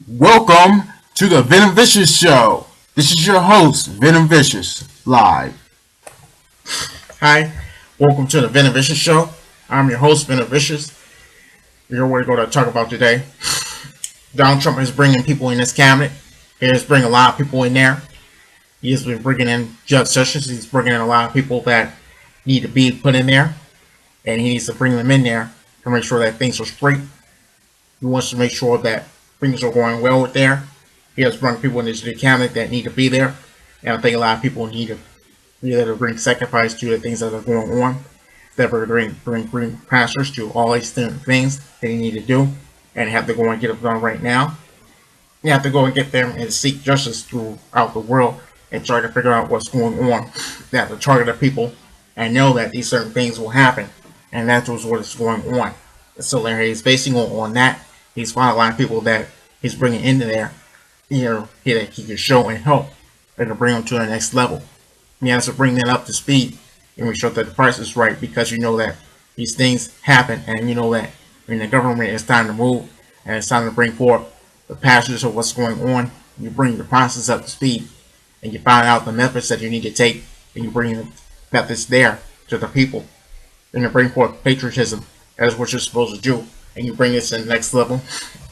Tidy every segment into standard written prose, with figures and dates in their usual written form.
Welcome to the Venom Vicious Show. This is your host, Venom Vicious, live. Hi, welcome to the Venom Vicious Show. I'm your host, Venom Vicious. Here's what we're going to talk about today. Donald Trump is bringing people in his cabinet. He is bringing a lot of people in there. He has been bringing in Judge Sessions. He's bringing in a lot of people that need to be put in there. And he needs to bring them in there to make sure that things are straight. He wants to make sure that things are going well with there. He has brought people into the cabinet that need to be there. And I think a lot of people need to be there to bring sacrifice to the things that are going on. That will bring pastors to all these different things that you need to do. And have to go and get it done right now. You have to go and get them and seek justice throughout the world and try to figure out what's going on. They have to target the people and know that these certain things will happen. And that's what is going on. So he's basing on that. He's finding a lot of people that he's bringing into there, that he can show and help, and to bring them to the next level. He has to bring that up to speed and make sure that the price is right, because you know that these things happen, and you know that when the government is time to move and it's time to bring forth the passages of what's going on, you bring the process up to speed and you find out the methods that you need to take, and you bring the methods there to the people, and you bring forth patriotism. That is what you're supposed to do. And you bring this to the next level.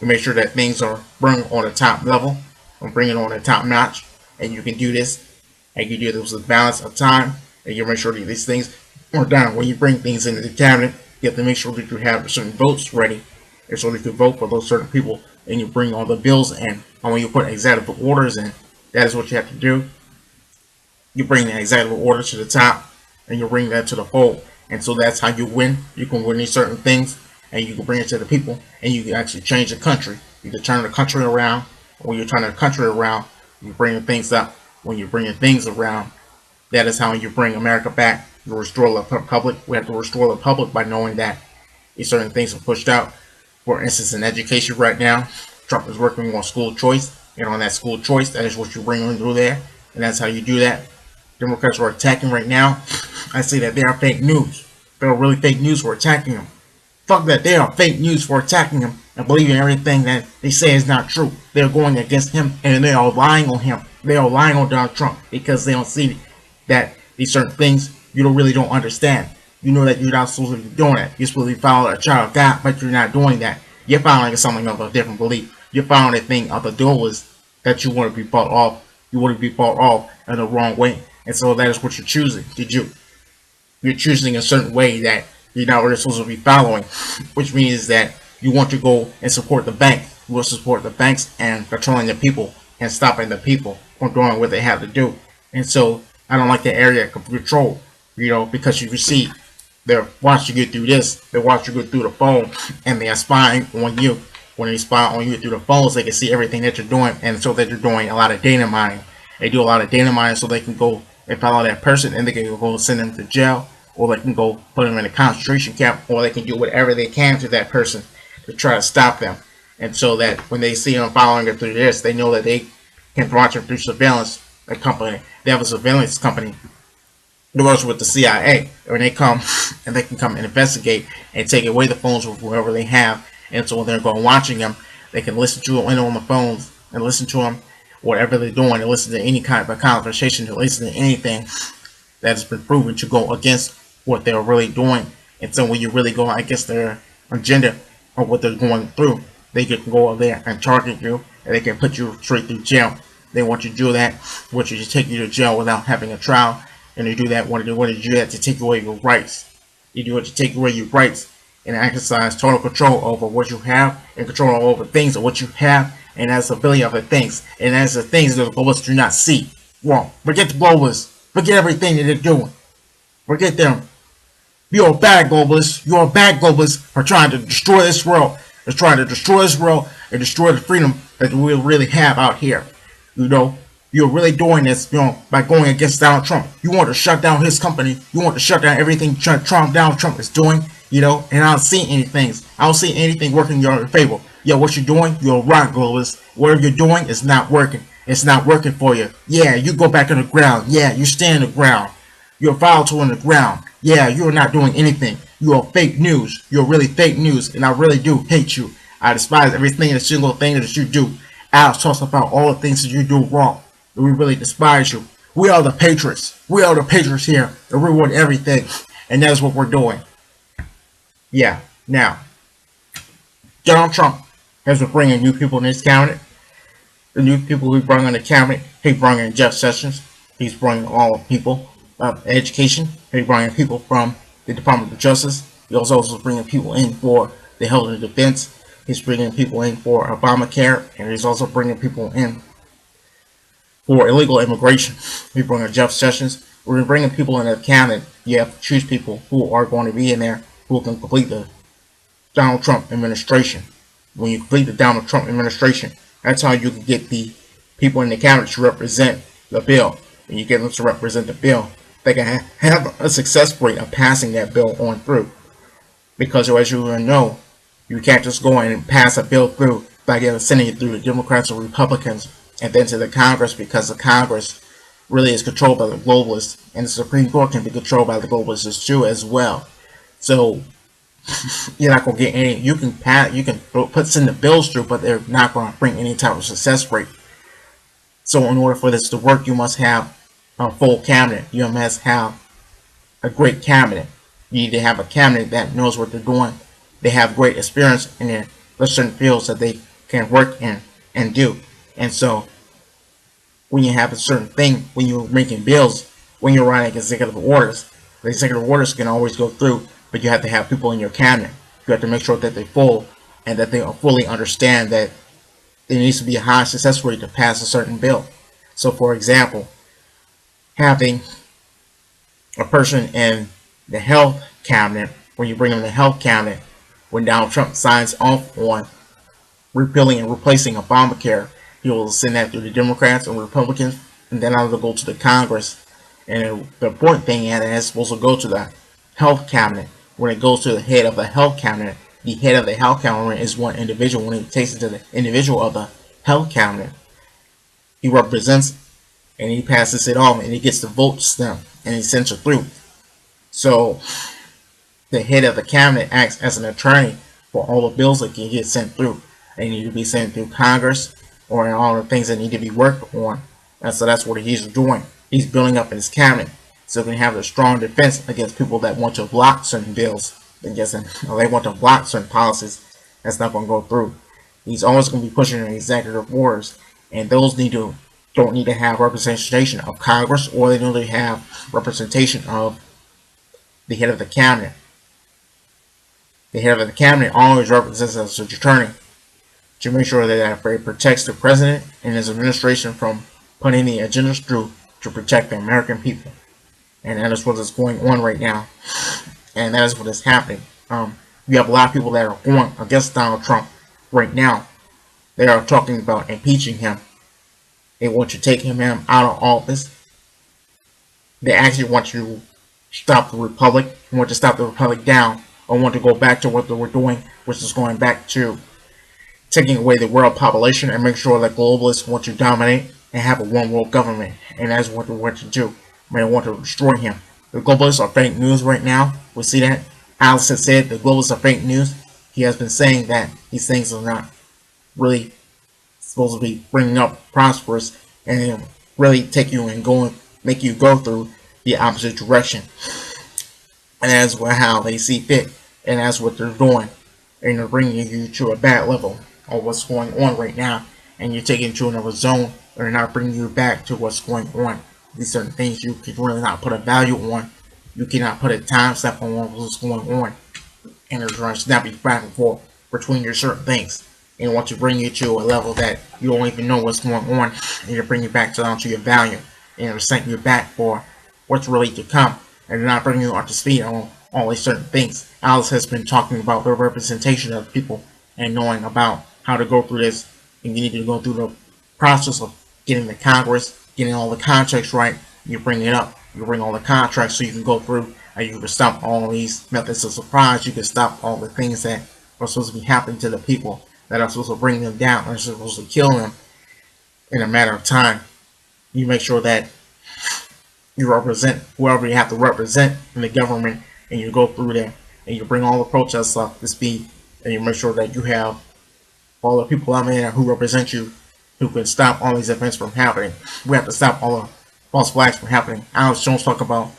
You make sure that things are brought on the top level and bring it on the top notch. And you can do this. And you do this with balance of time. And you make sure that these things are done. When you bring things into the cabinet, you have to make sure that you have certain votes ready. And so you can vote for those certain people. And you bring all the bills in. And when you put executive orders in, that is what you have to do. You bring the executive order to the top. And you bring that to the fold. And so that's how you win. You can win these certain things. And you can bring it to the people, and you can actually change the country. You can turn the country around. When you're turning the country around, you're bringing things up. When you're bringing things around, that is how you bring America back. You restore the public. We have to restore the public by knowing that these certain things are pushed out. For instance, in education right now, Trump is working on school choice, and on that school choice, that is what you bring in through there, and that's how you do that. Democrats are attacking right now. I say that they are fake news. They're really fake news for attacking them. Fuck that, they are fake news for attacking him and believing everything that they say is not true. They're going against him, and they are lying on him. They are lying on Donald Trump because they don't see that these certain things you really don't understand. You know that you're not supposed to be doing it. You're supposed to be following a child of God, but you're not doing that. You're following something of a different belief. You're following a thing of the goal is that you want to be bought off. You want to be bought off in the wrong way. And so that is what you're choosing to do. You're choosing a certain way that you're not really supposed to be following, which means that you want to go and support the bank. You want to support the banks and controlling the people and stopping the people from doing what they have to do. And so I don't like that area of control, because you can see they're watching you through this, they watch you go through the phone, and they are spying on you. When they spy on you through the phones, they can see everything that you're doing, and so that you're doing a lot of data mining. They do a lot of data mining so they can go and follow that person, and they can go send them to jail, or they can go put them in a concentration camp, or they can do whatever they can to that person to try to stop them. And so that when they see them following it through this, they know that they can watch them through surveillance company. They have a surveillance company that works with the CIA. When they come, and they can come and investigate and take away the phones of whoever they have. And so when they're going watching them, they can listen to them on the phones and listen to them, whatever they're doing, and listen to any kind of a conversation, to listen to anything that has been proven to go against what they're really doing. And so when you really go against their agenda or what they're going through, they can go over there and target you, and they can put you straight through jail. They want you to do that, want you to take you to jail without having a trial, and they do that want to do that to take away your rights. You do it to take away your rights and exercise total control over what you have and control over things of what you have, and that's the ability of the things, and that's the things that the globalists do not see. Well, forget the globalists, forget everything that they're doing, forget them. You're a bad globalist. You're a bad globalist for trying to destroy this world. It's trying to destroy this world and destroy the freedom that we really have out here. You're really doing this, by going against Donald Trump. You want to shut down his company. You want to shut down everything Donald Trump is doing, and I don't see anything. I don't see anything working in your favor. What you're doing, you're a rock globalist. Whatever you're doing is not working. It's not working for you. Yeah, you go back on the ground. Yeah, you stay on the ground. You're volatile on the ground. Yeah, you're not doing anything. You are fake news. You're really fake news, and I really do hate you. I despise everything, a single thing that you do. Alice talks about all the things that you do wrong, and we really despise you. We are the patriots. We are the patriots here, and we want everything, and that's what we're doing. Yeah. Now, Donald Trump has been bringing new people in his cabinet. The new people he brought in the cabinet, he brought in Jeff Sessions. He's bringing all people of education. He brought in people from the Department of Justice. He also bringing people in for the health and defense. He's bringing people in for Obamacare, and he's also bringing people in for illegal immigration. He's bringing Jeff Sessions. We're bringing people in the cabinet. You have to choose people who are going to be in there who can complete the Donald Trump administration. When you complete the Donald Trump administration, that's how you can get the people in the cabinet to represent the bill. When you get them to represent the bill, they can have a success rate of passing that bill on through. Because as you know, you can't just go in and pass a bill through by sending it through the Democrats or Republicans and then to the Congress, because the Congress really is controlled by the globalists, and the Supreme Court can be controlled by the globalists too as well. So you're not gonna get any. You can send the bills through, but they're not going to bring any type of success rate. So in order for this to work, you must have a full cabinet. You must have a great cabinet. You need to have a cabinet that knows what they're doing. They have great experience in their certain fields that they can work in and do. And so when you have a certain thing, when you're making bills, when you're writing executive orders, the executive orders can always go through, but you have to have people in your cabinet. You have to make sure that they're full and that they fully understand that there needs to be a high success rate to pass a certain bill. So for example, having a person in the health cabinet, when you bring them in the health cabinet, when Donald Trump signs off on repealing and replacing Obamacare, he will send that through the Democrats and Republicans, and then it'll go to the Congress. And the important thing is it's supposed to go to the health cabinet. When it goes to the head of the health cabinet, the head of the health cabinet is one individual. When it takes it to the individual of the health cabinet, he represents and he passes it on and he gets the votes them and he sends it through. So the head of the cabinet acts as an attorney for all the bills that can get sent through. They need to be sent through Congress or all the things that need to be worked on. And so that's what he's doing. He's building up his cabinet so he can have a strong defense against people that want to block certain bills. They want to block certain policies that's not going to go through. He's always going to be pushing the executive orders, and those don't need to have representation of Congress, or they don't need to have representation of the head of the cabinet. The head of the cabinet always represents as an attorney to make sure that it protects the president and his administration from putting any agendas through to protect the American people. And that is what is going on right now. And that is what is happening. You have a lot of people that are going against Donald Trump right now. They are talking about impeaching him. They want to take him out of office. They actually want to stop the Republic. They want to stop the Republic down. Or want to go back to what they were doing, which is going back to taking away the world population and make sure that globalists want to dominate and have a one world government. And that's what they want to do. They want to destroy him. The globalists are fake news right now. We see that. Alice has said the globalists are fake news. He has been saying that these things are not really supposed to be bringing up prosperous and really take you and make you go through the opposite direction. And that's how they see fit. And that's what they're doing. And they're bringing you to a bad level of what's going on right now. And you're taking you to another zone. They're not bringing you back to what's going on. These certain things you can really not put a value on. You cannot put a time step on what's going on. And they're trying to snap you back and forth between your certain things. And want to bring you to a level that you don't even know what's going on. And they're bringing you back down to your value. And they're setting you back for what's really to come. And they're not bringing you up to speed on all these certain things. Alice has been talking about the representation of people and knowing about how to go through this. And you need to go through the process of getting the Congress, getting all the contracts right. You bring it up. You bring all the contracts so you can go through and you can stop all these methods of surprise. You can stop all the things that are supposed to be happening to the people that are supposed to bring them down and are supposed to kill them in a matter of time. You make sure that you represent whoever you have to represent in the government, and you go through there and you bring all the protests up to speed, and you make sure that you have all the people out there who represent you who can stop all these events from happening. We have to stop all the false flags from happening. Alex Jones talk about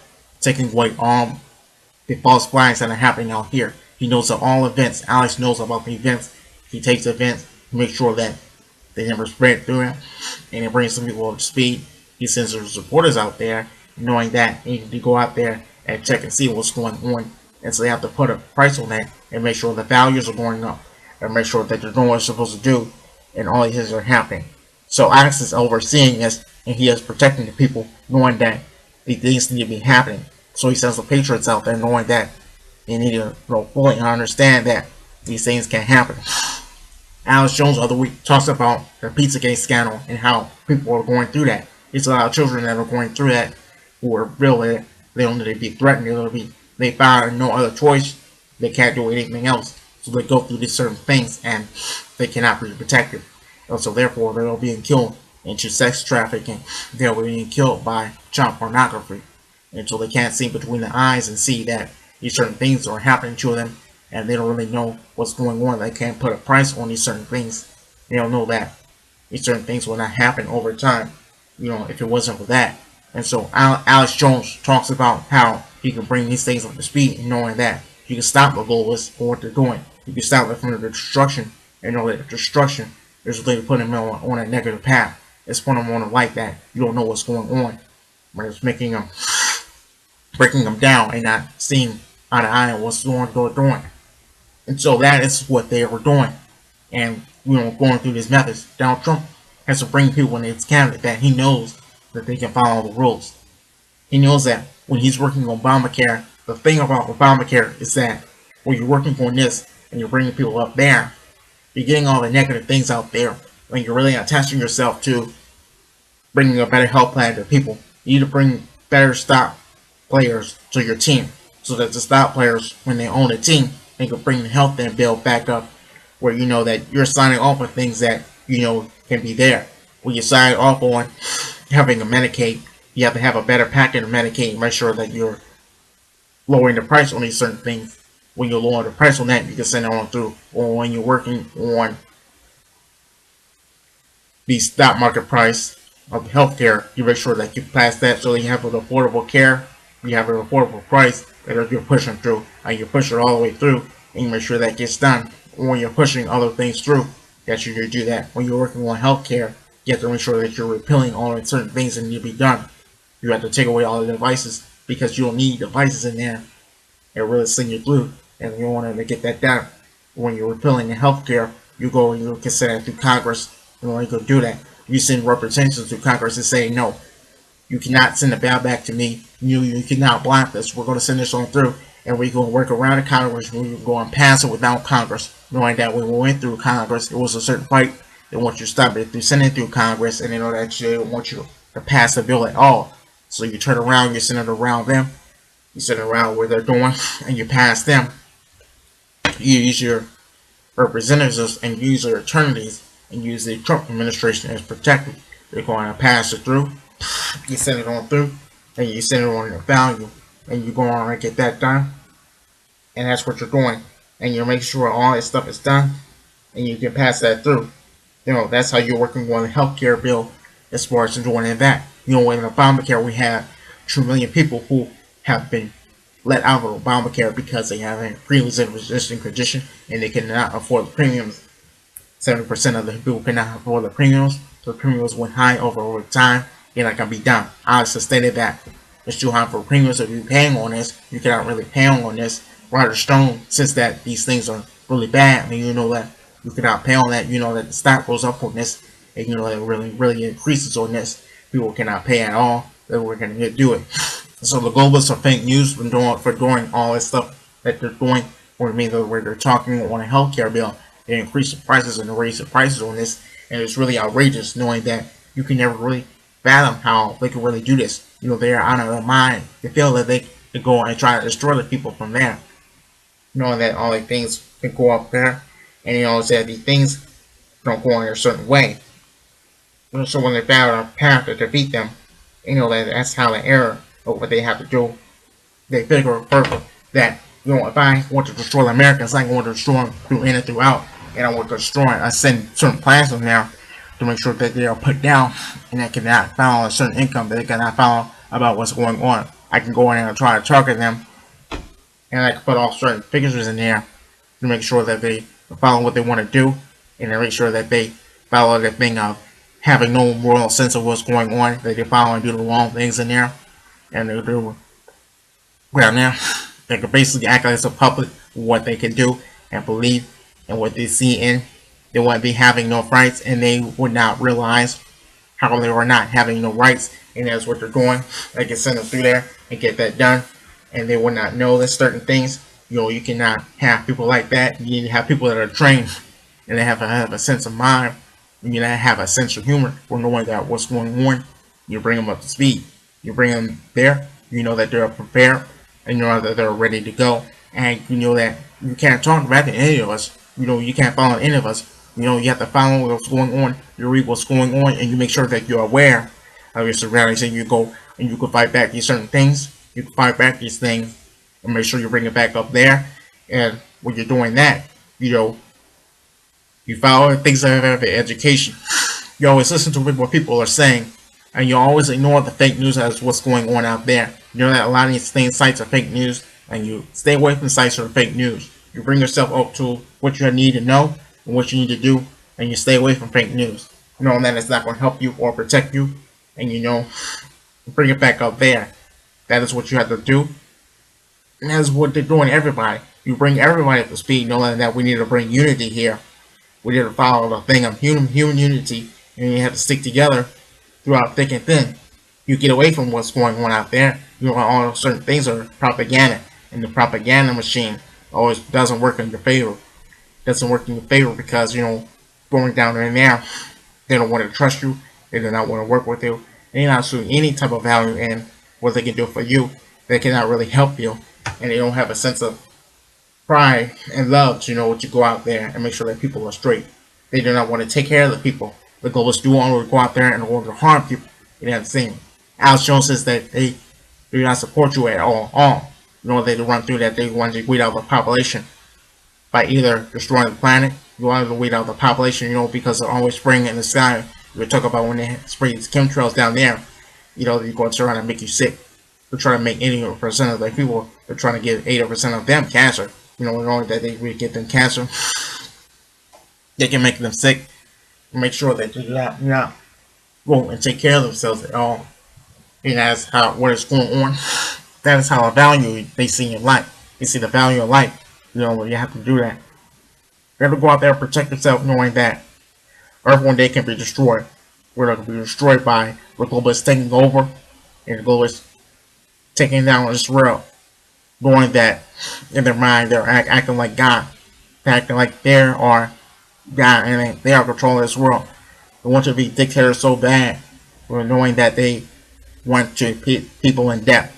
taking away all the false flags that are happening out here. He knows of all events. Alex knows about the events. He takes events to make sure that they never spread through him, and he brings some people up to speed. He sends his reporters out there, knowing that they need to go out there and check and see what's going on. And so they have to put a price on that and make sure the values are going up and make sure that they're doing what they're supposed to do and all these things are happening. So Alex is overseeing this and he is protecting the people, knowing that these things need to be happening. So he sends the patriots out there knowing that they need to fully understand that these things can happen. Alex Jones the other week talks about the Pizzagate scandal and how people are going through that. There's a lot of children that are going through that who are really, they don't need to be threatened. They find no other choice. They can't do anything else. So they go through these certain things and they cannot be protected. And so therefore they're being killed into sex trafficking. They're being killed by child pornography. And so they can't see between the eyes and see that these certain things are happening to them. And they don't really know what's going on. They can't put a price on these certain things. They don't know that these certain things will not happen over time, if it wasn't for that. And so Alex Jones talks about how he can bring these things up to speed, and knowing that you can stop the globalists for what they're doing. You can stop them from the destruction, and know that the destruction is really putting them on a negative path. It's putting them on a light that you don't know what's going on, but it's making them, breaking them down and not seeing eye to eye what's doing. And so that is what they were doing. And, going through these methods. Donald Trump has to bring people in his cabinet that he knows that they can follow the rules. He knows that when he's working on Obamacare, the thing about Obamacare is that when you're working on this and you're bringing people up there, you're getting all the negative things out there. When you're really attaching yourself to bringing a better health plan to people, you need to bring better stock players to your team so that the stock players, when they own a team, they can bring the health and bill back up where you know that you're signing off on things that can be there. When you sign off on having a Medicaid, you have to have a better package of Medicaid and make sure that you're lowering the price on these certain things. When you lower the price on that, you can send it on through. Or when you're working on the stock market price of healthcare, you make sure that you pass that so you have an affordable care, you have an affordable price that you're pushing through, and you push it all the way through, and you make sure that gets done. When you're pushing other things through, that you do that. When you're working on healthcare, you have to make sure that you're repealing all the certain things that need to be done. You have to take away all the devices because you don't need devices in there and really send you through, and you want to get that done. When you're repealing the healthcare, you go and you can send it through Congress. You want to go do that. You send representatives to Congress and say, no, you cannot send the bill back to me. You cannot block this. We're going to send this on through, and we're going to work around the Congress. We're going to pass it without Congress, knowing that when we went through Congress, it was a certain fight. They want you to stop it through sending it through Congress, and they know that they don't want you to pass the bill at all. So you turn around, you send it around them, you send it around where they're doing, and you pass them. You use your representatives and use your attorneys and use the Trump administration as protected. They're going to pass it through. You send it on through, and you send it on the value, and you go on and get that done. And that's what you're doing. And you make sure all that stuff is done, and you can pass that through. That's how you're working on the healthcare bill as far as doing that. In Obamacare, we have 2 million people who have been let out of Obamacare because they have a pre-existing condition and they cannot afford the premiums. 70% of the people cannot afford the premiums. So the premiums went high over time. They're not going to be done. I also stated that it's too high for premiums. If you're paying on this, you cannot really pay on this. Roger Stone says that these things are really bad, and you know that you cannot pay on that. You know that the stock goes up on this, and you know that it really increases on this. People cannot pay at all. Then we're going to do it. So the globalists are fake news for doing all this stuff that they're doing, or where they're talking on a healthcare bill. They increase the prices and they raise the prices on this, and it's really outrageous knowing that you can never really fathom how they can really do this. They're out of their mind. They feel that they can go and try to destroy the people from there, knowing that all the things can go up there, and that these things don't go in a certain way. So when they found a path to defeat them, that's how the error of what they have to do. They figure that if I want to destroy the Americans, I'm going to destroy them through in and throughout, and I want to destroy. I send certain plans in there to make sure that they are put down and they cannot follow a certain income, that they cannot follow about what's going on. I can go in and try to target them, and I can put all certain figures in there to make sure that they follow what they want to do, and to make sure that they follow the thing of having no moral sense of what's going on, that they follow and do the wrong things in there, and they do well now. They can basically act as a puppet what they can do and believe and what they see in. They wouldn't be having no rights, and they would not realize how they were not having no rights, and that's what they're doing. They can send them through there and get that done, and they would not know that certain things. You cannot have people like that. You need to have people that are trained and they have a sense of mind. You need to have a sense of humor for knowing that what's going on. You bring them up to speed. You bring them there. You know that they're prepared, and you know that they're ready to go. And you know that you can't talk about any of us. You can't follow any of us. You have to follow what's going on. You read what's going on, and you make sure that you're aware of your surroundings. And you go and you can fight back these certain things. You can fight back these things, and make sure you bring it back up there. And when you're doing that, you follow things that have education. You always listen to what people are saying, and you always ignore the fake news as what's going on out there. You know that a lot of these sites are fake news, and you stay away from sites that are fake news. You bring yourself up to what you need to know and what you need to do, and you stay away from fake news. Knowing that it's not going to help you or protect you, and bring it back up there. That is what you have to do, and that is what they're doing to everybody. You bring everybody up to speed, knowing that we need to bring unity here. We need to follow the thing of human unity, and you have to stick together throughout thick and thin. You get away from what's going on out there. All certain things are propaganda, and the propaganda machine always doesn't work in your favor. Doesn't work in your favor because going down in there, they don't want to trust you. They do not want to work with you. They're not seeing any type of value in what they can do for you. They cannot really help you, and they don't have a sense of pride and love to to go out there and make sure that people are straight. They do not want to take care of the people. The globalists do want to go out there and want to harm people. You know what I'm saying? Alex Jones says that they do not support you at all. They run through that. They want to weed out the population by either destroying the planet. You want to weed out the population, because they're always spraying in the sky. We talk about when they spray these chemtrails down there. They're going to try to make you sick. They're trying to make 80% of the people. They're trying to give 80% of them cancer. Knowing that they really get them cancer, they can make them sick. Make sure that they do not go and take care of themselves at all. And that's what is going on. That is how a value they see in life. They see the value of life. You have to do that. You have to go out there and protect yourself, knowing that Earth one day can be destroyed. We're going to be destroyed by the globalists taking over, and the globalists taking down this world. Knowing that in their mind they're acting like God. They're acting like they are God, and they are controlling this world. They want to be dictators so bad, knowing that they want to keep people in debt.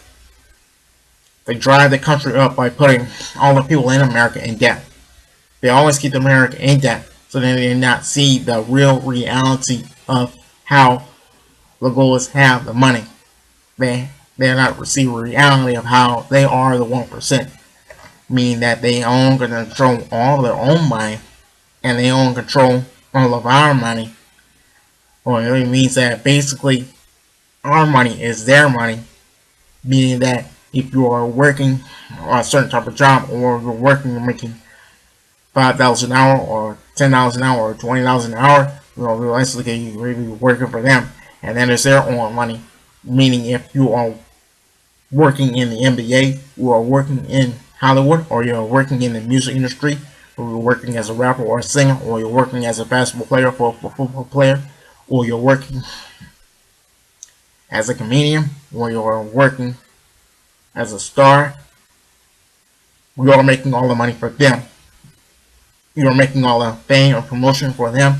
They drive the country up by putting all the people in America in debt. They always keep America in debt, so they do not see the real reality of how the globalists have the money. They're not receiving reality of how they are the 1%, meaning that they own and control all their own money, and they own control all of our money. Or it means that basically our money is their money, meaning that if you are working a certain type of job, or you're working and making $5 an hour, or $10 an hour, or $20 an hour, realistically you're really working for them, and that is their own money. Meaning if you are working in the NBA, you are working in Hollywood, or you're working in the music industry, or you're working as a rapper or a singer, or you're working as a basketball player or a football player, or you're working as a comedian, or you're working as a star, you are making all the money for them. You are making all the fame or promotion for them,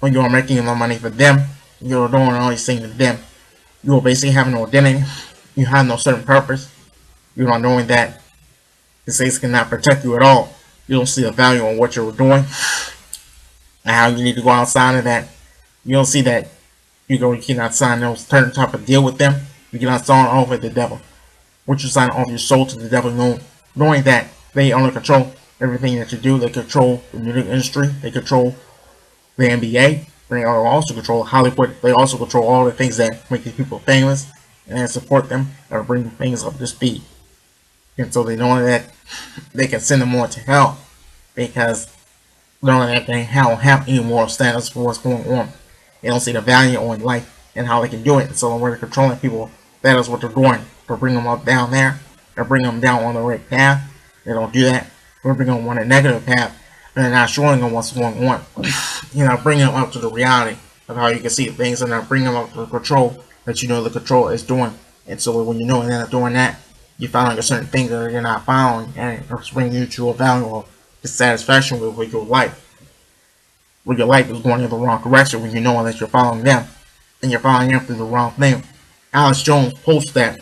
or you are making the money for them. You're doing all these things to them. You are basically having no identity. You have no certain purpose. You're not knowing that the states cannot protect you at all. You don't see the value in what you're doing and how you need to go outside of that. You don't see that you cannot sign no certain type of deal with them. You cannot sign off with the devil. Once you sign off your soul to the devil, knowing that they only control everything that you do. They control the music industry. They control the NBA. They also control Hollywood. They also control all the things that make these people famous and then support them or bring things up to speed. And so they know that they can send them on to hell because they know that they don't have any moral standards for what's going on. They don't see the value on life and how they can do it. And so when they're controlling people, that is what they're doing. To bring them up down there, or bring them down on the right path. They don't do that. They're bringing them on a negative path. They're not showing them what's going on. Bringing them up to the reality of how you can see things, and not bringing them up to the control that you know the control is doing. And so when you know they're not doing that, you're following a certain thing that you're not following, and it's bringing you to a value of dissatisfaction with your life. Where your life is going in the wrong direction when you know that you're following them, and you're following them through the wrong thing. Alex Jones posts that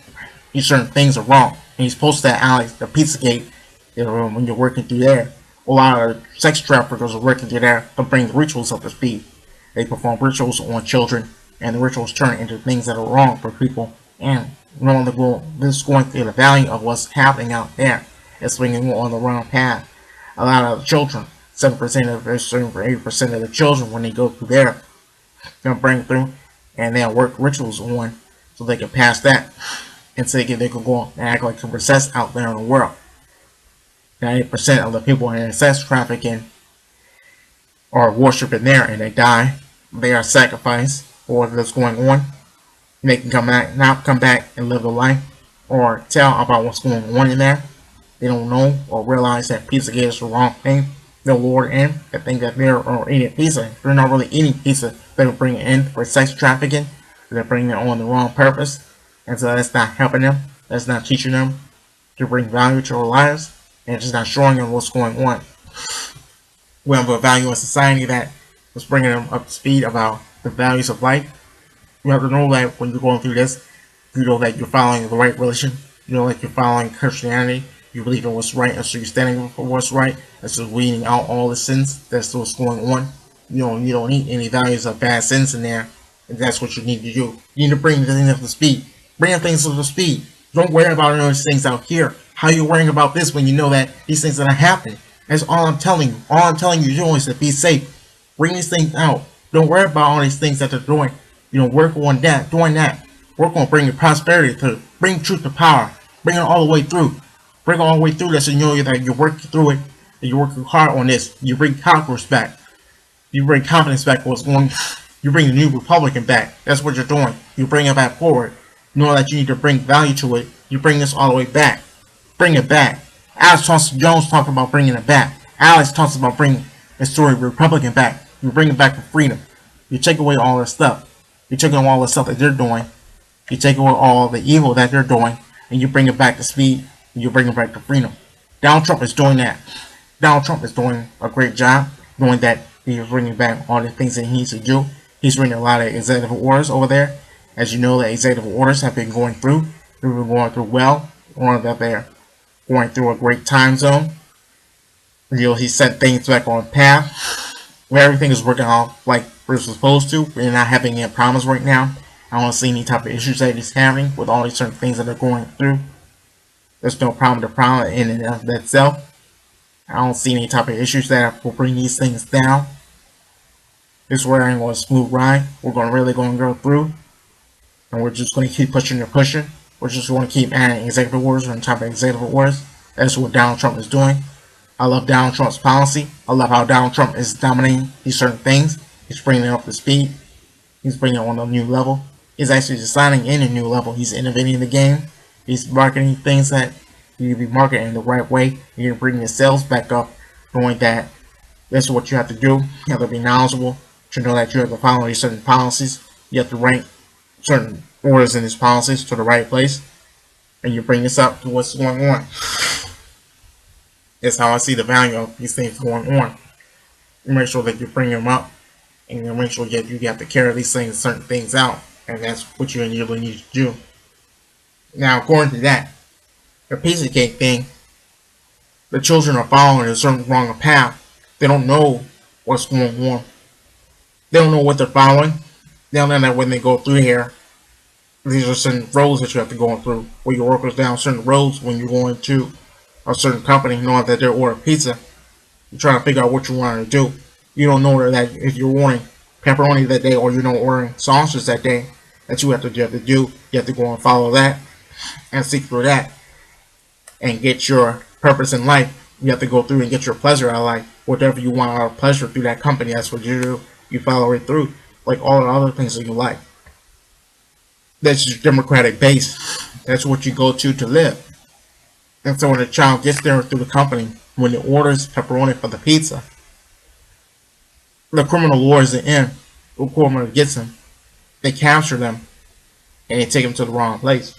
these certain things are wrong, and he's posted that Alex, the Pizzagate, when you're working through there. A lot of sex traffickers are working through there to bring the rituals up to speed. They perform rituals on children, and the rituals turn into things that are wrong for people. And this is going through the value of what's happening out there. It's bringing you on the wrong path. A lot of the children, 7% of 8% of the children, when they go through there, they'll bring through and they'll work rituals on so they can pass that. And so they can go and act like a princess out there in the world. 90% of the people in sex trafficking are worshiping there, and they die. They are sacrificed for what's going on. They can come back and live a life or tell about what's going on in there. They don't know or realize that Pizzagate is the wrong thing. They'll lure in. They think that they're eating pizza. They're not really eating pizza. They're bringing it in for sex trafficking. They're bringing it on the wrong purpose. And so that's not helping them. That's not teaching them to bring value to their lives. And it's just not showing them what's going on. We have a value in society that is bringing them up to speed about the values of life. You have to know that when you're going through this, you know that you're following the right religion. You know that you're following Christianity. You believe in what's right, and so you're standing for what's right. And so weeding out all the sins that's what's going on. You don't need any values of bad sins in there. And that's what you need to do. You need to bring things up to speed. Bring things up to speed. Don't worry about those things out here. How are you worrying about this when you know that these things are not happening? That's all I'm telling you. All I'm telling you to do is to be safe. Bring these things out. Don't worry about all these things that they're doing. Work on that, doing that. Work on bringing prosperity to bring truth to power. Bring it all the way through. Bring it all the way through this, so you know that you're working through it. And you're working hard on this. You bring confidence back. You bring confidence back. You bring the new Republican back. That's what you're doing. You bring it back forward. You know that you need to bring value to it. You bring this all the way back. Bring it back. Alex Jones talks about bringing it back. Alex talks about bringing the story Republican back. You bring it back for freedom. You take away all this stuff. You take away all the stuff that they're doing. You take away all the evil that they're doing, and you bring it back to speed. And you bring it back to freedom. Donald Trump is doing that. Donald Trump is doing a great job doing that. He's bringing back all the things that he needs to do. He's bringing a lot of executive orders over there. As you know, the executive orders have been going through. They've been going through well. That they're going through a great time zone. He set things back on path where everything is working out like we're supposed to. We're not having any problems right now. I don't see any type of issues that he's having with all these certain things that are going through. There's no problem in and of itself. I don't see any type of issues that will bring these things down. This we're on a smooth ride. We're really going to go through. And we're just going to keep pushing and pushing. We're just going to keep adding executive orders on top of executive orders. That's what Donald Trump is doing. I love Donald Trump's policy. I love how Donald Trump is dominating these certain things. He's bringing it up to speed. He's bringing it on a new level. He's actually designing in a new level. He's innovating the game. He's marketing things that you need to be marketing in the right way. You need to bring your sales back up, knowing that this is what you have to do. You have to be knowledgeable to know that you have to follow these certain policies. You have to rank certain orders in these policies to the right place, and you bring this up to what's going on. That's how I see the value of these things going on. You make sure that you bring them up, and you make sure that you have to carry these things, certain things out, and that's what you really need to do. Now, according to that, the Pizzagate thing, the children are following a certain wrong path. They don't know what's going on. They don't know what they're following. They don't know that when they go through here, these are certain roads that you have to go through. Where your workers down certain roads when you're going to a certain company, knowing that they're ordering pizza. You're trying to figure out what you want to do. You don't know that if you're ordering pepperoni that day, or ordering sausages that day that you have to do. You have to go and follow that and seek through that and get your purpose in life. You have to go through and get your pleasure out of life. Whatever you want out of pleasure through that company, that's what you do. You follow it through, like all the other things that you like. That's your democratic base. That's what you go to live. And so when a child gets there through the company, when it orders pepperoni for the pizza, the criminal lures it in. The criminal gets them. They capture them, and they take them to the wrong place.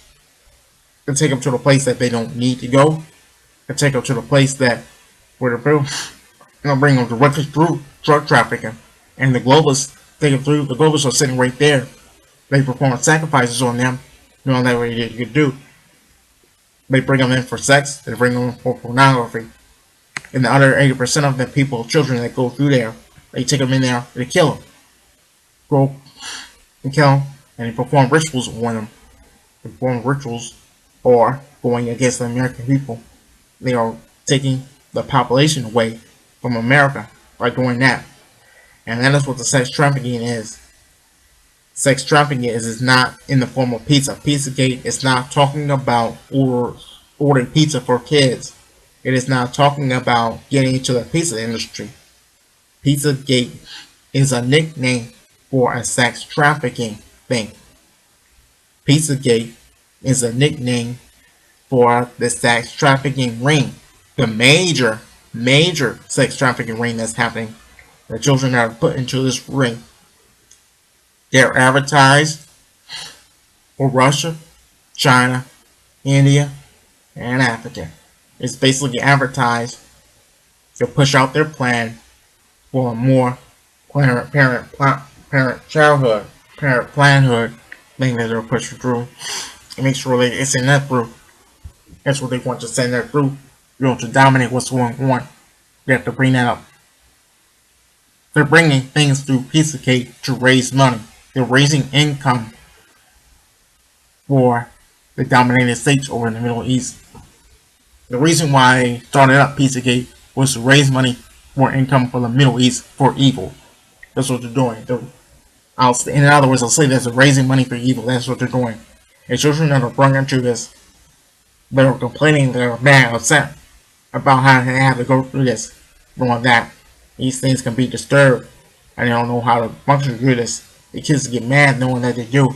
They take them to the place that they don't need to go. They take them to the place that where they'll bring them directly through drug trafficking. And the globalists take them through. The globalists are sitting right there. They perform sacrifices on them, knowing that what you could do. They bring them in for sex. They bring them in for pornography. And the other 80% of the people, children that go through there, they take them in there, they kill them. Go and kill them, and they perform rituals on them. They perform rituals or going against the American people. They are taking the population away from America by doing that. And that is what the sex trafficking is. Sex trafficking is not in the form of pizza. Pizzagate is not talking about ordering pizza for kids. It is not talking about getting into the pizza industry. Pizzagate is a nickname for a sex trafficking thing. Pizzagate is a nickname for the sex trafficking ring. The major sex trafficking ring that's happening. The children that are put into this ring. They're advertised for Russia, China, India, and Africa. It's basically advertised to push out their plan for a more parent-childhood, parent-planhood thing that they're pushing through. And make sure they send that through. That's what they want to send that through. You want to dominate what's going on. They have to bring that up. They're bringing things through Pizzagate to raise money. They're raising income for the dominated states over in the Middle East. The reason why they started up Pizzagate was to raise money for income for the Middle East for evil. That's what they're doing. In other words, I'll say this: they're raising money for evil. That's what they're doing. And children that are brought into this, they're complaining, they're mad, upset about how they have to go through this, knowing that these things can be disturbed, and they don't know how to function through this. The kids get mad knowing that they do.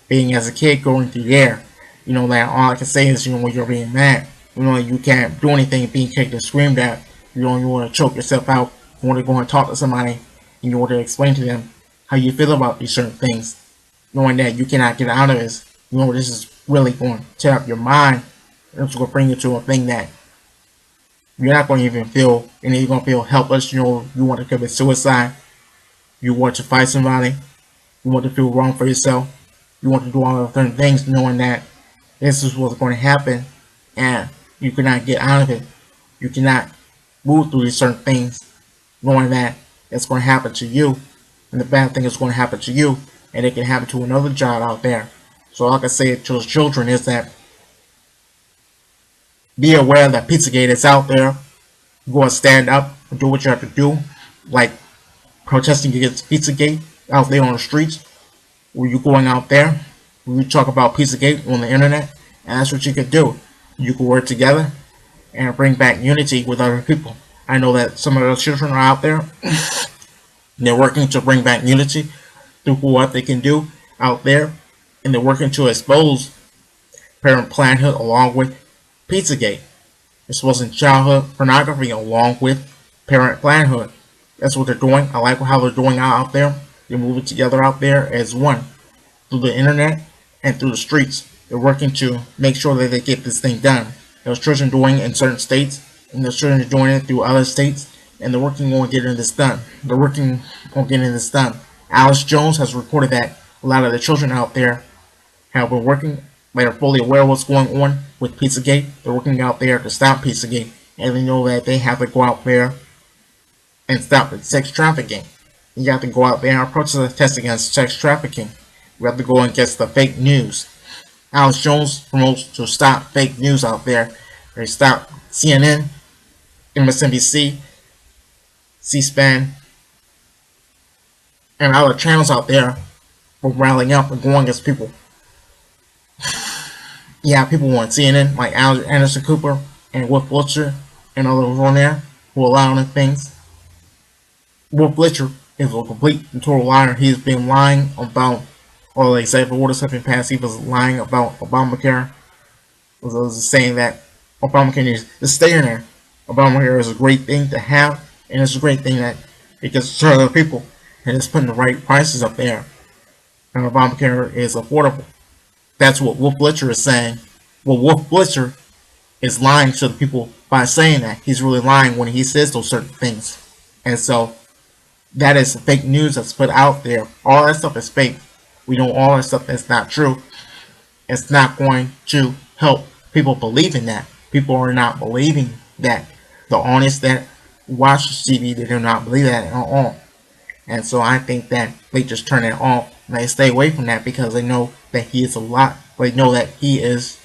Being as a kid going through there, that all I can say is, when you're being mad, you can't do anything being kicked and screamed at. You want to choke yourself out. You want to go and talk to somebody, and you want to explain to them how you feel about these certain things, knowing that you cannot get out of this. This is really going to tear up your mind. It's going to bring you to a thing that you're not going to even feel, and you're going to feel helpless. You want to commit suicide. You want to fight somebody. You want to feel wrong for yourself. You want to do all the certain things, knowing that this is what's going to happen, and you cannot get out of it. You cannot move through these certain things, knowing that it's going to happen to you, and the bad thing is going to happen to you, and it can happen to another child out there. So all I can say to those children is that be aware that Pizzagate is out there. Go and stand up and do what you have to do, like protesting against Pizzagate out there on the streets. Where you going out there, we talk about Pizzagate on the internet, and that's what you could do. You could work together and bring back unity with other people. I know that some of those children are out there. They're working to bring back unity through what they can do out there, and they're working to expose parent planhood along with Pizzagate. Exposing childhood pornography along with parent planhood. That's what they're doing. I like how they're doing out there. They're moving together out there as one through the internet and through the streets. They're working to make sure that they get this thing done. There's children doing it in certain states, and there's children doing it through other states, and they're working on getting this done. Alice Jones has reported that a lot of the children out there have been working. They are fully aware of what's going on with Pizzagate. They're working out there to stop Pizzagate, and they know that they have to go out there and stop the sex trafficking. You have to go out there and protest against sex trafficking. You have to go against the fake news. Alice Jones promotes to stop fake news out there. They stop CNN, MSNBC, C-SPAN, and other channels out there were rallying up and going against people. Yeah, people on CNN like Anderson Cooper and Wolf Blitzer and others on there who allowing things. Wolf Blitzer is a complete and total liar. He's been lying about all the executive orders have been passed. He was lying about Obamacare. He was saying that Obamacare needs to stay in there. Obamacare is a great thing to have, and it's a great thing that it gets to other people, and it's putting the right prices up there. And Obamacare is affordable. That's what Wolf Blitzer is saying. Well, Wolf Blitzer is lying to the people by saying that. He's really lying when he says those certain things. And so, that is fake news that's put out there. All that stuff is fake. We know all that stuff that's not true. It's not going to help people believe in that. People are not believing that. The honest that watch TV, they do not believe that at all. And so I think that they just turn it off. And they stay away from that because they know that he is a lot. They know that he is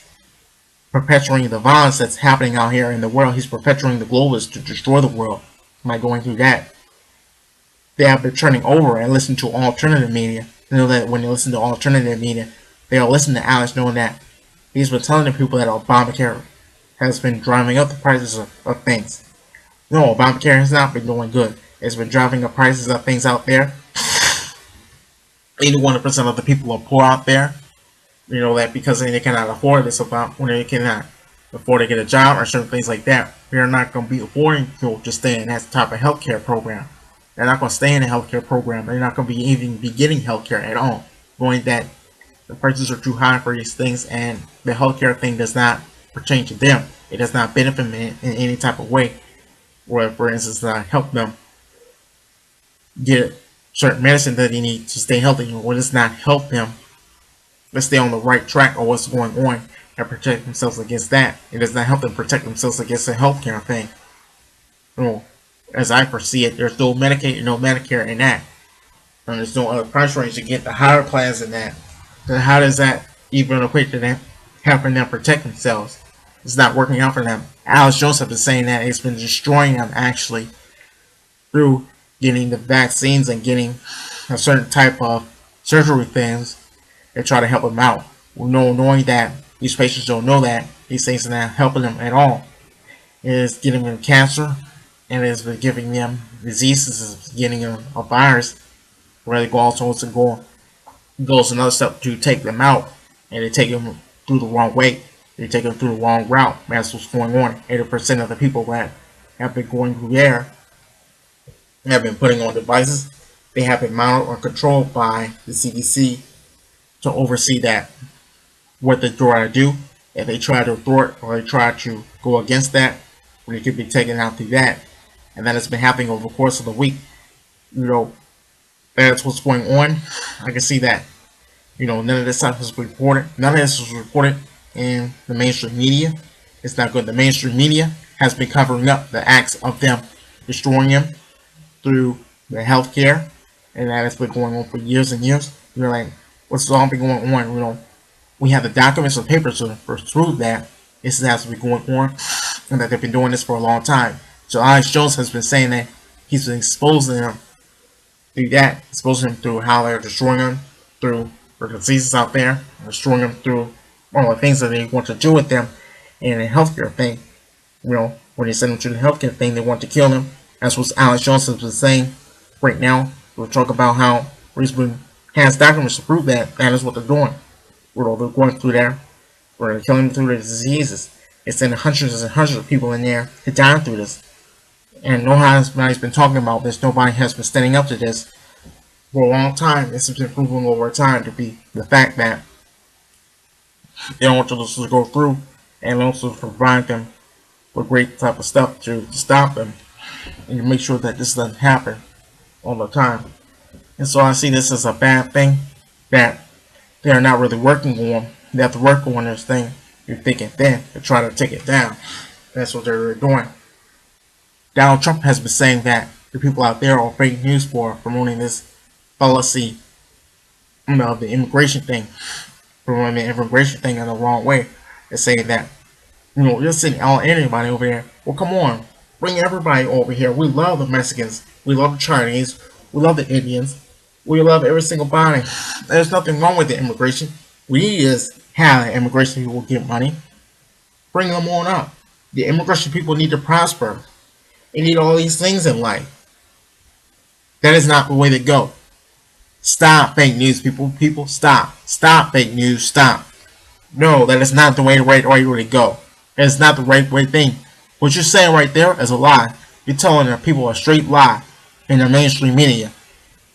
perpetuating the violence that's happening out here in the world. He's perpetuating the globalists to destroy the world by going through that. They have been turning over and listening to alternative media. They know that when they listen to alternative media, they are listening to Alex, knowing that he's been telling the people that Obamacare has been driving up the prices of things. No, Obamacare has not been doing good. It's been driving up prices of things out there. 81% of the people are poor out there. You know that because they cannot afford this, about when they cannot afford to get a job or certain things like that. They're not going to be affording to stay in that type of healthcare program. They're not going to stay in the healthcare program. They're not going to be even be getting healthcare at all. Knowing that the prices are too high for these things, and the healthcare thing does not pertain to them. It does not benefit them in any type of way. Or, for instance, help them get certain medicine that they need to stay healthy, or does not help them to stay on the right track or what's going on and protect themselves against that. It does not help them protect themselves against the healthcare thing. You know, as I foresee it, there's no Medicaid and no Medicare in that. And there's no other price range to get the higher plans in that. Then how does that even equate to them helping them protect themselves? It's not working out for them. Alex Jones has been saying that it's been destroying them actually through getting the vaccines and getting a certain type of surgery things and try to help them out. Knowing that these patients don't know that these things are not helping them at all. It is giving them cancer, and it is giving them diseases, getting them a virus where they go also to goes another step to take them out, and they take them through the wrong way. They take them through the wrong route. That's what's going on. 80% of the people that have been going through there have been putting on devices. They have been mounted or controlled by the CDC to oversee that, what they try to do. If they try to thwart or they try to go against that, they could be taken out through that. And that has been happening over the course of the week. You know, that's what's going on. I can see that. You know, none of this stuff is reported. None of this is reported in the mainstream media. It's not good. The mainstream media has been covering up the acts of them destroying them through the healthcare, and that has been going on for years and years. You're like, what's all been going on? You know, we have the documents and papers to prove that this has been going on, and that they've been doing this for a long time. So Alex Jones has been saying that he's been exposing them through that, exposing them through how they're destroying them through the diseases out there, destroying them through all the things that they want to do with them in a healthcare thing. You know, when they send them to the healthcare thing, they want to kill them. That's what Alex Jones has been saying right now. We'll talk about how Reesman has documents to prove that that is what they're doing. They're going through there, where they're killing them through the diseases. It's sending hundreds and hundreds of people in there to die through this. And nobody's been talking about this. Nobody has been standing up to this for a long time. This has been proven over time to be the fact that they don't want this to go through, and also provide them with great type of stuff to stop them and to make sure that this doesn't happen all the time. And so I see this as a bad thing that they are not really working on. They have to work on this thing you're thinking then to try to take it down. That's what they're doing. Donald Trump has been saying that the people out there are fake news for promoting this policy, of the immigration thing, promoting the immigration thing in the wrong way. They're saying that, you're sending anybody over here. Well, come on, bring everybody over here. We love the Mexicans. We love the Chinese. We love the Indians. We love every single body. There's nothing wrong with the immigration. We need is have immigration people get money. Bring them on up. The immigration people need to prosper. They need all these things in life. That is not the way to go. Stop fake news, people. People, stop. Stop fake news. Stop. No, that is not the right way to go. That is not the right way thing. What you're saying right there is a lie. You're telling the people a straight lie in the mainstream media.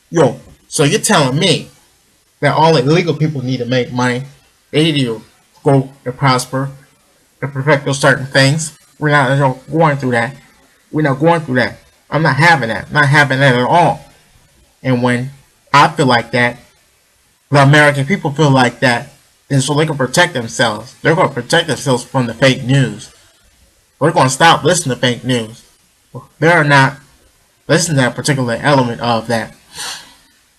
Yo, so you're telling me that all illegal people need to make money. They need to go and prosper and perfect those certain things. We're not going through that. We're not going through that. I'm not having that. I'm not having that at all. And when I feel like that, the American people feel like that, then so they can protect themselves. They're going to protect themselves from the fake news. We're going to stop listening to fake news. They're not listening to that particular element of that.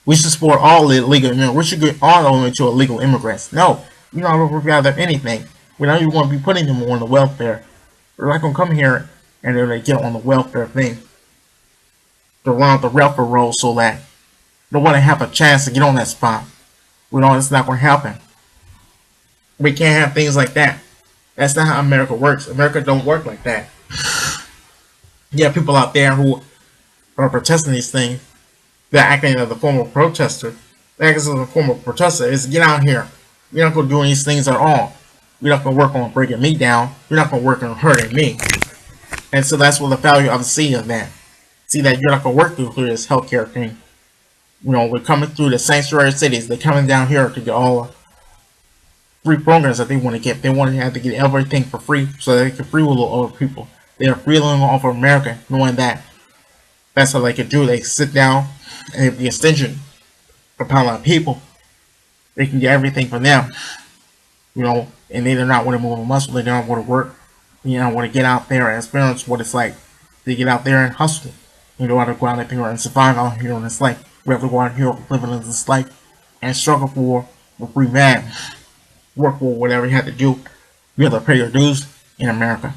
We should support all illegal immigrants. We should get all the way to illegal immigrants. No, we don't rather anything. We're not even going to be putting them on the welfare. They're not going to come here and they're going to get on the welfare thing. They're on the welfare roll so that they want to have a chance to get on that spot. We know it's not going to happen. We can't have things like that. That's not how America works. America don't work like that. You have people out there who are protesting these things. They're acting as a form of protester. They're acting as a form of protester is get out here. You're not going to do these things at all. You're not going to work on breaking me down. You're not going to work on hurting me. And so that's what the value of the see of that. See that you're not going to work through this healthcare thing. You know, we're coming through the sanctuary cities. They're coming down here to get all free programs that they want to get. They want to have to get everything for free so they can freewheel over people. They are freewheeling over America, knowing that that's what they can do. They can sit down and if the extension upon a lot of people, they can get everything from them. You know, and they do not want to move a muscle. They don't want to work. You know, want to get out there and experience what it's like to get out there and hustle. You know, want to go out here and survive out here on this life. We have to go out here living in this life and struggle for a free man. Work for whatever you have to do. We have to pay your dues in America.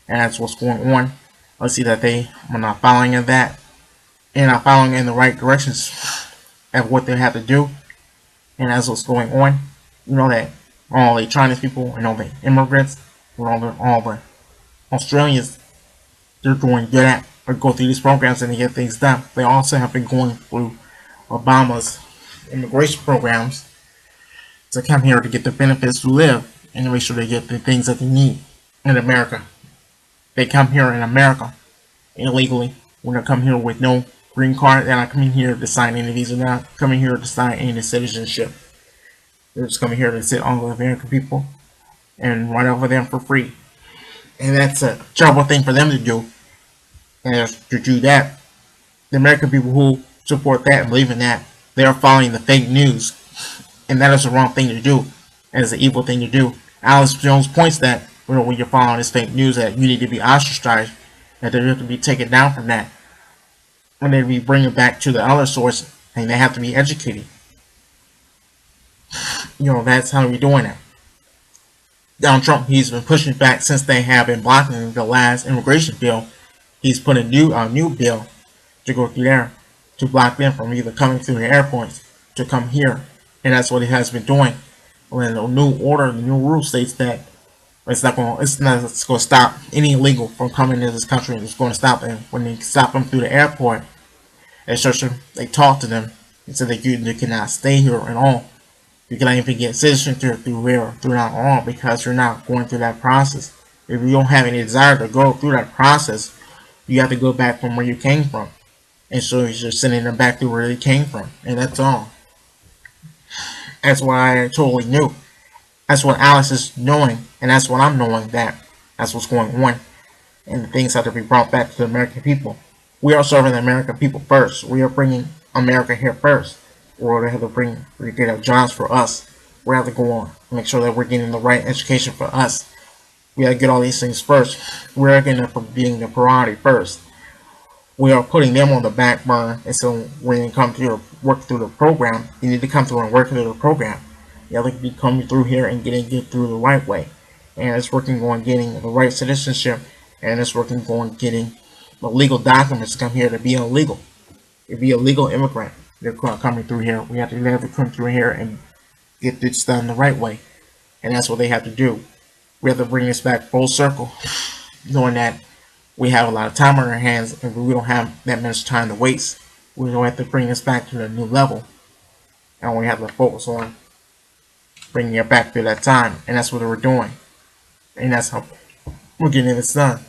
And that's what's going on. Let's see that they are not following in that. And not following in the right directions of what they have to do. And that's what's going on. You know that all the Chinese people and all the immigrants, all the Australians, they're doing good at or go through these programs and they get things done. They also have been going through Obama's immigration programs to come here to get the benefits to live and to make sure they get the things that they need in America. They come here in America illegally. When they come here with no green card, they're not coming here to sign any of these. They're not coming here to sign any citizenship. They're just coming here to sit on the American people and run over them for free. And that's a terrible thing for them to do. And to do that, the American people who support that and believe in that, they are following the fake news. And that is the wrong thing to do. And it's an evil thing to do. Alex Jones points that when you're following this fake news that you need to be ostracized, that they have to be taken down from that. And then we bring it back to the other source and they have to be educated. You know, that's how we're doing it. Donald Trump, he's been pushing back since they have been blocking the last immigration bill. He's put a new bill to go through there to block them from either coming through the airports to come here. And that's what he has been doing. When the new order, the new rule states that it's going to stop any illegal from coming into this country. It's going to stop them. When they stop them through the airport, they talk to them and say that you cannot stay here at all. You cannot even get citizenship through not all because you're not going through that process. If you don't have any desire to go through that process, you have to go back from where you came from. And so you're just sending them back to where they came from. And that's all. That's what I totally knew. That's what Alice is knowing. And that's what I'm knowing that. That's what's going on. And the things have to be brought back to the American people. We are serving the American people first. We are bringing America here first. Or they have to get our jobs for us. We have to go on and make sure that we're getting the right education for us. We have to get all these things first. We're going to being the priority first. We are putting them on the back burner, and so when you come through work through the program, you need to come through and work through the program. You have to be coming through here and get through the right way. And it's working on getting the right citizenship, and it's working on getting the legal documents to come here to be illegal. To be a legal immigrant. they're coming through here. We have to come through here and get this done the right way. And that's what they have to do. We have to bring this back full circle, knowing that we have a lot of time on our hands and we don't have that much time to waste. We're going to have to bring this back to a new level. And we have to focus on bringing it back to that time. And that's what we're doing. And that's how we're getting this done.